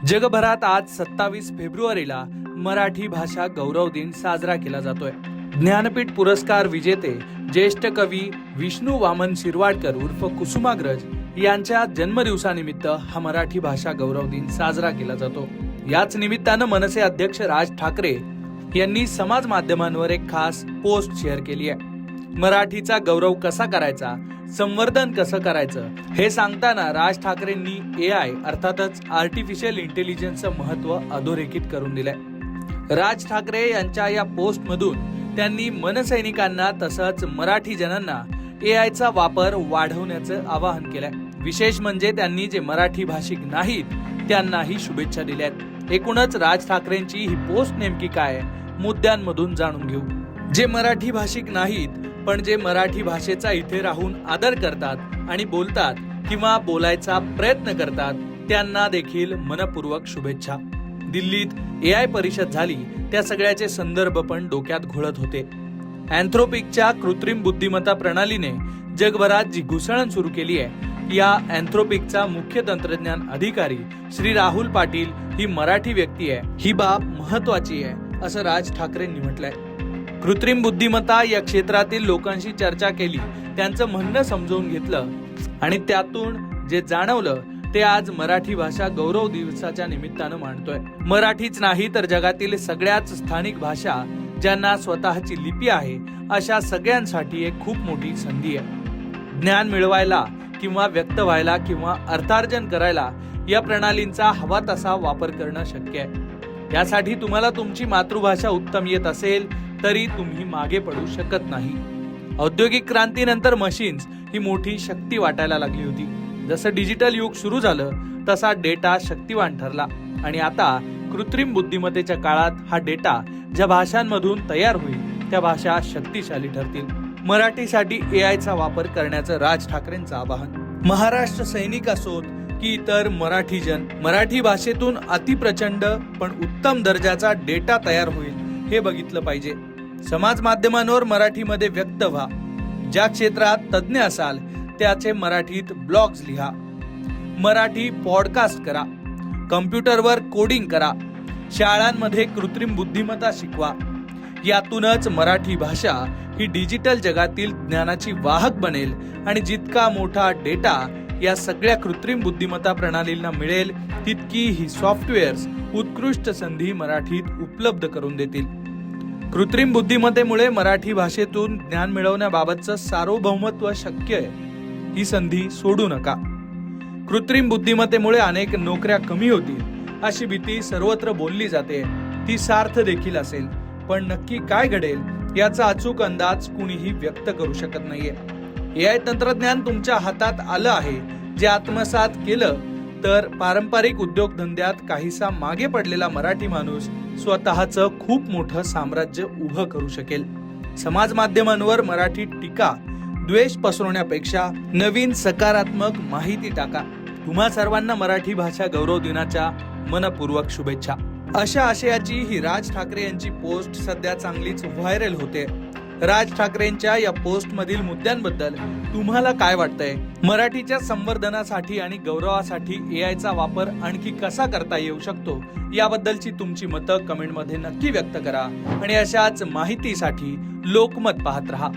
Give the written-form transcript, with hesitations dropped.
जगभरात आज 27 फेब्रुवारीला मराठी भाषा गौरव दिन साजरा केला जातोय। ज्ञानपीठ पुरस्कार विजेते ज्येष्ठ कवी विष्णू वामन शिरवाडकर उर्फ कुसुमाग्रज यांच्या जन्मदिवसानिमित्त हा मराठी भाषा गौरव दिन साजरा केला जातो। याच निमित्तानं मनसे अध्यक्ष राज ठाकरे यांनी समाज माध्यमांवर एक खास पोस्ट शेअर केली आहे। मराठीचा गौरव कसा करायचा, संवर्धन कसं करायचं हे सांगताना राज ठाकरेंनी AI अर्थातच आर्टिफिशियल इंटेलिजन्सचं महत्त्व अधोरेखित करून दिलंय। राज ठाकरे यांच्या या पोस्टमधून त्यांनी मनसैनिकांना तसंच मराठी जनांना AIचा वापर वाढवण्याचं आवाहन केलंय। विशेष म्हणजे त्यांनी जे मराठी भाषिक नाहीत त्यांनाही शुभेच्छा दिल्यात। एकूणच राज ठाकरेंची ही पोस्ट नेमकी काय मुद्द्यांमधून जाणून घेऊ। जे मराठी भाषिक नाहीत पण जे मराठी भाषेचा इथे राहून आदर करतात आणि बोलतात किंवा बोलायचा प्रयत्न करतात त्यांना देखील मनपूर्वक शुभेच्छा। दिल्लीत AI परिषद झाली, त्या सगळ्याचे संदर्भ पण डोक्यात घोळत होते। अँथ्रोपिकच्या कृत्रिम बुद्धिमत्ता प्रणालीने जगभरात जी घुसळण सुरू केली आहे, या अँथ्रोपिकचा मुख्य तंत्रज्ञान अधिकारी श्री राहुल पाटील ही मराठी व्यक्ती आहे। ही बाब महत्वाची आहे असं राज ठाकरेंनी म्हटलंय। कृत्रिम बुद्धिमत्ता या क्षेत्रातील लोकांशी चर्चा केली, त्यांचं म्हणणं समजून घेतलं आणि त्यातून जे जाणवलं ते आज मराठी भाषा गौरव दिवसाच्या निमित्तानं मांडतोय। मराठीच नाही तर जगातील सगळ्याच स्थानिक भाषा ज्यांना स्वतःची लिपी आहे अशा सगळ्यांसाठी एक खूप मोठी संधी आहे। ज्ञान मिळवायला किंवा व्यक्त व्हायला किंवा अर्थार्जन करायला या प्रणालींचा हवा तसा वापर करणं शक्य आहे। यासाठी तुम्हाला तुमची मातृभाषा उत्तम येत असेल तरी तुम्ही मागे पडू शकत नाही। औद्योगिक क्रांतीनंतर मशीन्स ही मोठी शक्ती वाटायला लागली होती। जसं डिजिटल युग सुरू झालं तसा डेटा शक्तिवान ठरला आणि आता कृत्रिम बुद्धिमत्तेच्या काळात हा डेटा ज्या भाषांमधून तयार होईल त्या भाषा शक्तिशाली ठरतील। मराठीसाठी AIचा वापर करण्याचं राज ठाकरेंचं आवाहन। महाराष्ट्र सैनिक असोत की इतर मराठीजन, मराठी भाषेतून अतिप्रचंड पण उत्तम दर्जाचा डेटा तयार होईल हे बघितलं पाहिजे। समाज माध्यमांवर मराठीमध्ये व्यक्त व्हा। ज्या क्षेत्रात तज्ञ असाल त्याचे मराठीत ब्लॉग्स लिहा, मराठी पॉडकास्ट करा, कम्प्युटरवर कोडिंग करा, शाळांमध्ये कृत्रिम बुद्धिमत्ता शिकवा। यातूनच मराठी भाषा ही डिजिटल जगातील ज्ञानाची वाहक बनेल आणि जितका मोठा डेटा या सगळ्या कृत्रिम बुद्धिमत्ता प्रणालींना मिळेल तितकी ही सॉफ्टवेअर्स उत्कृष्ट संधी मराठीत उपलब्ध करून देतील। कृत्रिम बुद्धिमत्तेमुळे मराठी भाषेतून ज्ञान मिळवण्याबाबतचं सार्वभौमत्व शक्य आहे, ही संधी सोडू नका। कृत्रिम बुद्धिमत्तेमुळे अनेक नोकऱ्या कमी होतील अशी भीती सर्वत्र बोलली जाते, ती सार्थ देखील असेल, पण नक्की काय घडेल याचा अचूक अंदाज कुणीही व्यक्त करू शकत नाहीये। AI तंत्रज्ञान तुमच्या हातात आलं आहे, जे आत्मसात केलं तर पारंपरिक उद्योगधंद्यात काहीसा मागे पडलेला मराठी माणूस स्वतःचं खूप मोठं साम्राज्य उभं करू शकेल। समाज माध्यमांवर मराठी टीका द्वेष पसरवण्यापेक्षा नवीन सकारात्मक माहिती टाका। तुम्हा सर्वांना मराठी भाषा गौरव दिनाच्या मनपूर्वक शुभेच्छा। अशा आशयाची ही राज ठाकरे यांची पोस्ट सध्या चांगलीच व्हायरल होते। राज ठाकरेंच्या या पोस्ट मधील मुद्द्यांबद्दल तुम्हाला काय वाटतंय? मराठीच्या संवर्धनासाठी आणि गौरवासाठी AIचा वापर आणखी कसा करता येऊ शकतो याबद्दलची तुमची मतं कमेंटमध्ये नक्की व्यक्त करा आणि अशाच माहितीसाठी लोकमत पाहत रहा।